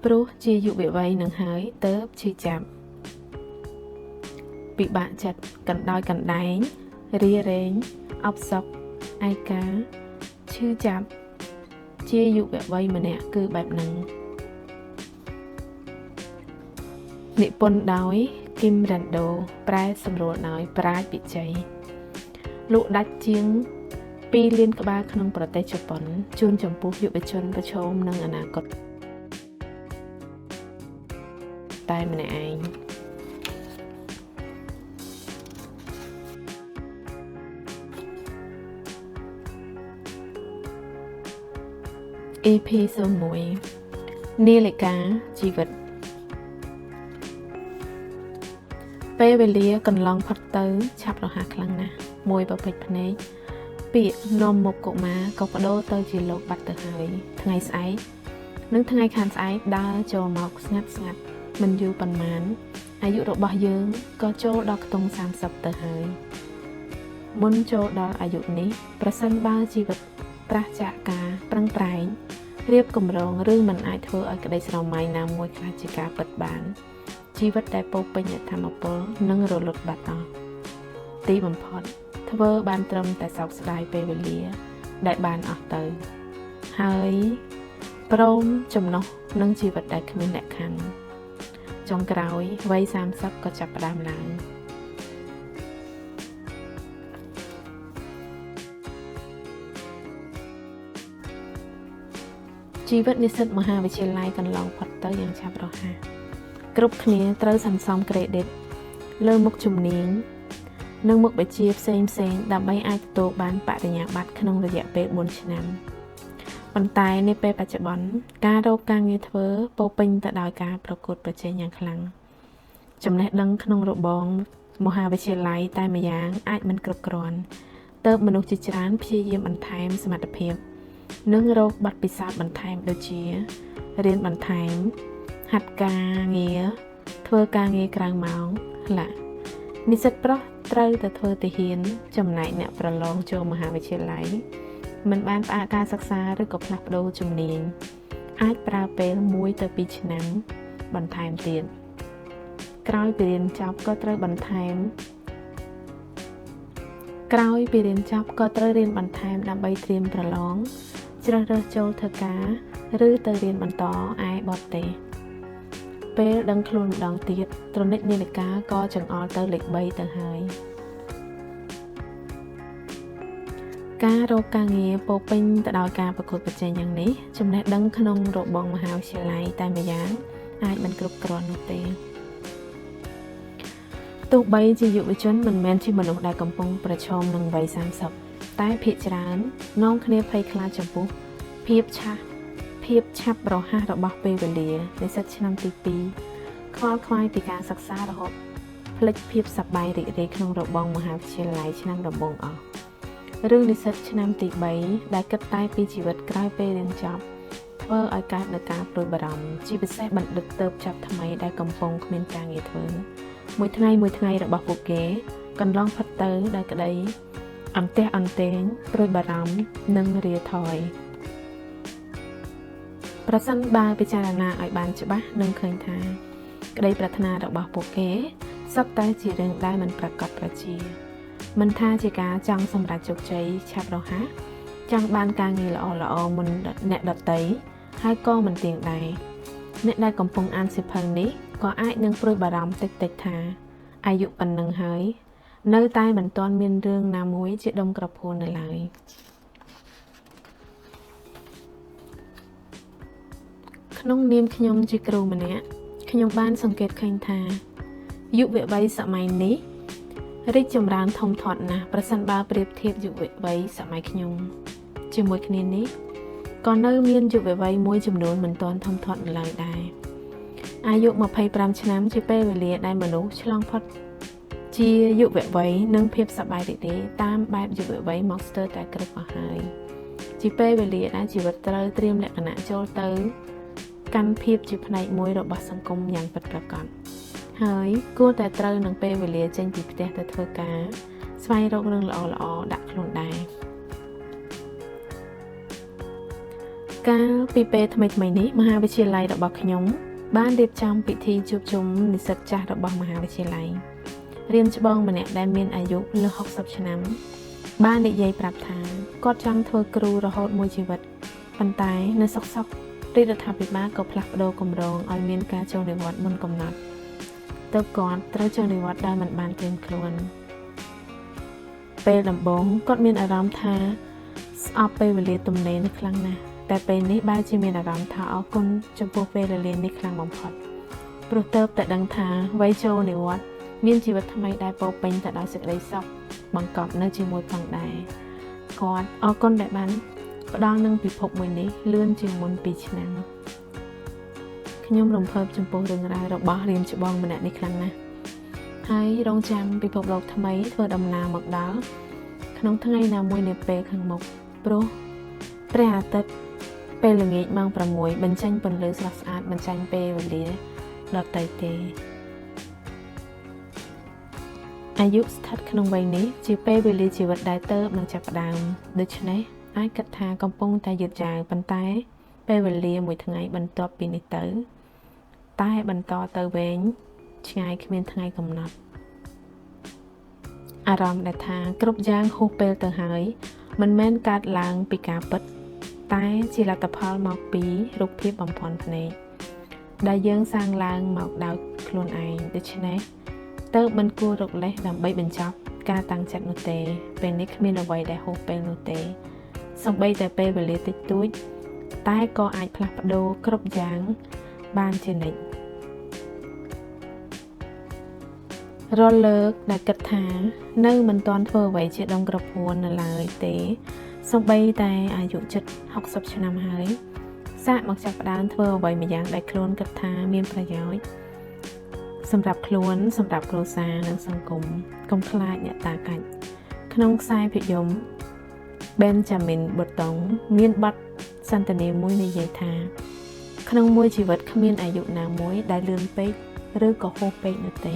ព្រោះជាយុវវ័យនឹងហើយទើបឈឺចាប់ពិបាកចិត្តកណ្ដោយកណ្ដែងរារែងអបសក់ឯកាឈឺចាប់ជាយុវវ័យម្នាក់គឺបែបហ្នឹងនិពន្ធដោយគីមរ៉ាន់ដូប្រែសម្រួលដោយប្រាជ្ញវិជ័យលក់ដាច់ជាង2 លានក្បាលក្នុងប្រទេសជប៉ុនជូនចំពោះយុវជនប្រឈមនឹងអនាគតតែម្នាក់ឯងEP 01នាឡិកាជីវិតពេលវេលាកន្លងផុតទៅឆាប់រហ័សខ្លាំងណាស់មួយប្រពេចភ្នែកពាក្យនាំមុខកុមារក៏បដូរទៅជាលោកបាត់ទៅហើយថ្ងៃស្អែកនិងថ្ងៃខាងស្អែកដើរចូលមកស្ងាត់មិនយូរប៉ុន្មានអាយុរបស់យើងក៏ចូលដល់ខ្ទង់30ទៅហើយមុនចូលដល់អាយុនេះប្រសិនបើជីវិតប្រះចាកការប្រឹងប្រែងរៀបគម្រោងឬមិនអាចធ្វើឲ្យក្តីស្រមៃណាមួយខ្លះជាការពិតបានជីវិតដែលពោរពេញដោយធម៌ពលនិងរលត់បាត់អស់ទីបំផុតធ្វើបានត្រឹមតែសោកស្ដាយពេលវេលាដែលបានអស់ទៅហើយព្រមចំណុះនឹងជីវិតដែលគ្មានលក្ខខណ្ឌចុងក្រោយវ័យ30ក៏ចាប់ផ្ដើមឡើងជីវិតនិស្សិតមហាវិទ្យាល័យកន្លងផុតទៅយ៉ាងឆាប់រហ័សគ្រប់គ្នាត្រូវសន្សំក្រេឌីតលើមុខជំនាញនិងមុខវិជ្ជាផ្សេងដើម្បីអាចទទួលបានបរិញ្ញាបត្រក្នុងរយៈពេល4ឆ្នាំប៉ុន្តែនៅពេលបច្ចុប្បន្នការរកការងារធ្វើពោរពេញទៅដោយការប្រកួតប្រជែងយ៉ាងខ្លាំងចំណេះដឹងក្នុងរបងមហាវិទ្យាល័យតែម្យ៉ាងអាចមិនគ្រប់គ្រាន់ទើបមនុស្សជាច្រើនព្យាយាមបន្ថែមសមត្ថភាពនិងរកបទពិសោធន៍បន្ថែមដូចជារៀនបន្ថែមហាត់ការងារធ្វើការងារក្រៅម៉ោងនិស្សិតប្រុសត្រូវតែធ្វើទាហានចំណែកអ្នកប្រឡងចូលមហាវិទ្យាល័យមិនបានផ្អាកការសិក្សាឬក៏ផ្លាស់ប្ដូរជំនាញអាចប្រើពេល1ទៅ2ឆ្នាំបន្ថែមទៀតក្រោយពីរៀនចប់ក៏ត្រូវរៀនបន្ថែមដើម្បីត្រៀមប្រឡងជ្រើសរើសចូលធ្វើការឬទៅរៀនបន្តឯបរទេសពេលដឹងខ្លួនម្ដងទៀតត្រនិចនាឡិកាក៏ចង្អុលទៅលេខ3ទៅហើយការរកការងារពោរពេញទៅដោយការប្រកួតប្រជែងយ៉ាងនេះចំណេះដឹងក្នុងរបងមហាវិទ្យាល័យតែម្យ៉ាងអាចមិនគ្រប់គ្រាន់នោះទេទោះបីជាយុវជនមិនមែនជាមនុស្សដែលកំពុងប្រឈមនឹងវ័យ30តែភាគច្រើននាំគ្នាភ័យខ្លាចចំពោះភាពឆាប់រហ័សរបស់ពេលវេលានិស្សិតឆ្នាំទី2ខ្វល់ខ្វាយពីការសិក្សារហូតភ្លេចភាពសប្បាយរីករាយក្នុងរបងមហាវិទ្យាល័យឆ្នាំដំបូងអស់ឬនិស្សិតឆ្នាំទី3ដែលគិតតែពីជីវិតក្រោយពេលរៀនចប់ធ្វើឲ្យកើតនូវការព្រួយបារម្ភជាពិសេសបណ្ឌិតទើបចាប់ថ្មីដែលកំពុងគ្មានការងារធ្វើមួយថ្ងៃរបស់ពួកគេកន្លងផុតទៅដោយក្តីអន្ទះអន្ទែងព្រួយបារម្ភនិងរាថយប្រសិនបើពិចារណាឲ្យបានច្បាស់នឹងឃើញថាក្តីប្រាថ្នារបស់ពួកគេសុទ្ធតែជារឿងដែលមិនប្រកបប្រជាមិនថាជាការចង់សម្រេចជោគជ័យឆាប់រហ័សចង់បានការងារល្អមុនអ្នកដទៃហើយក៏មិនទៀងដែរអ្នកដែលកំពុងអានសៀវភៅនេះក៏អាចនឹងព្រួយបារម្ភតិចថាអាយុប៉ុណ្ណឹងហើយនៅតែមិនទាន់មានរឿងណាមួយជាដុំក្រភួននៅឡើយក្នុងនាមខ្ញុំជាគ្រូម្នាក់ខ្ញុំបានសង្កេតឃើញថាយុវវ័យសម័យនេះរីកចម្រើនធំធាត់ណាស់ប្រសិនបើប្រៀបធៀបយុវវ័យសម័យខ្ញុំជាមួយគ្នានេះក៏នៅមានយុវវ័យមួយចំនួនមិនទាន់ធំធាត់នៅឡើយដែរអាយុ25ឆ្នាំជាពេលវេលាដែលមនុស្សឆ្លងផុតជាយុវវ័យនិងភាពសប្បាយរីករាយតាមបែបយុវវ័យមកស្ទើរតែគ្រប់អស់ហើយជាពេលវេលាដែលជីវិតត្រូវត្រៀមលក្ខណៈចូលទៅកាន់ភាពជាផ្នែកមួយរបស់សង្គមយ៉ាងពិតប្រាកដហើយគួរតែត្រូវនឹងពេលវេលាចេញពីផ្ទះទៅធ្វើការស្វែងរករឿងល្អៗដាក់ខ្លួនដែរ កាលពីពេលថ្មីៗនេះមហាវិទ្យាល័យរបស់ខ្ញុំបានរៀបចំពិធីជួបជុំនិស្សិតចាស់របស់មហាវិទ្យាល័យរៀនច្បងម្នាក់ដែលមានអាយុលើ60ឆ្នាំបាននិយាយប្រាប់ថាគាត់ចង់ធ្វើគ្រូរហូតមួយជីវិតប៉ុន្តែនៅសុករដ្ឋាភិបាលក៏ផ្លាស់ប្ដូរគម្រោងឲ្យមានការចូលនិវត្តន៍មុនកំណត់ទើបគាត់ត្រូវចូលនិវត្តន៍ដោយមិនបានត្រៀមខ្លួនពេលដំបូងគាត់មានអារម្មណ៍ថាស្អប់ពេលវេលាទំនេរខ្លាំងណាស់តែពេលនេះបែរជាមានអារម្មណ៍ថាអរគុណចំពោះពេលវេលានេះខ្លាំងបំផុតព្រោះទើបតែដឹងថាវ័យចូលនិវត្តន៍មានជីវិតថ្មីដែលពោរពេញទៅដោយសេចក្តីសុខបង្កប់នៅជាមួយផងដែរគាត់អរគុណដែលបានផ្ដល់នឹងពិភពមួយនេះលឿនជាងមុន2ឆ្នាំខ្ញុំរំភើបចំពោះរឿងរ៉ាវរបស់រៀនច្បងម្នាក់នេះខ្លាំងណាស់ហើយរងចាំពិភពលោកថ្មីធ្វើដំណើរមកដល់ក្នុងថ្ងៃណាមួយនាពេលខាងមុខព្រោះព្រះអាទិត្យពេលល្ងាចម៉ោង6បញ្ចេញពន្លឺស្រស់ស្អាតបញ្ចេញពេលវេលាដតៃទេអាយុស្ថិតក្នុងវ័យនេះជាពេលវេលាជីវិតដែលទៅនឹងចាប់ផ្ដើមដូច្នេះអាចគិតថាកំពុងតែយឺតយ៉ាវប៉ុន្តែពេលវេលាមួយថ្ងៃបន្ទាប់ពីនេះទៅតែបន្តទៅវែងឆ្ងាយគ្មានថ្ងៃកំណត់អារម្មណ៍ដែលថាគ្រប់យ៉ាងហួសពេលទៅហើយមិនមែនកើតឡើងពីការពិតតែជាលទ្ធផលមកពីរូបភាពបំភាន់ភ្នែកដែលយើងសាងឡើងមកដោយខ្លួនឯងដូច្នេះទៅមិនគួររកលេសដើម្បីបញ្ចប់ការតាំងចិត្តនោះទេពេលនេះគ្មានអ្វីដែលហួសពេលនោះទេសូម្បីតែពេលវេលាតិចតួចតែក៏អាចផ្លាស់ប្ដូរគ្រប់យ៉ាងបានជានិច្ចរាល់លើកដែលគិតថានៅមិនទាន់ធ្វើអ្វីជាដងក្រពួននៅឡើយទេសូម្បីតែអាយុជិត60ឆ្នាំហើយសាកមកចាប់ផ្ដើមធ្វើអ្វីម្យ៉ាងដែលខ្លួនគិតថាមានប្រយោជន៍សម្រាប់ខ្លួនសម្រាប់គ្រួសារនិងសង្គមកុំខ្លាចអ្នកតាកាច់ក្នុងខ្សែភាពយន្ត Benjamin Button មានបទសន្ទនាមួយនិយាយថាក្នុងមួយជីវិតគ្មានអាយុណាមួយដែលលឿនពេកឬក៏ហួសពេកនោះទេ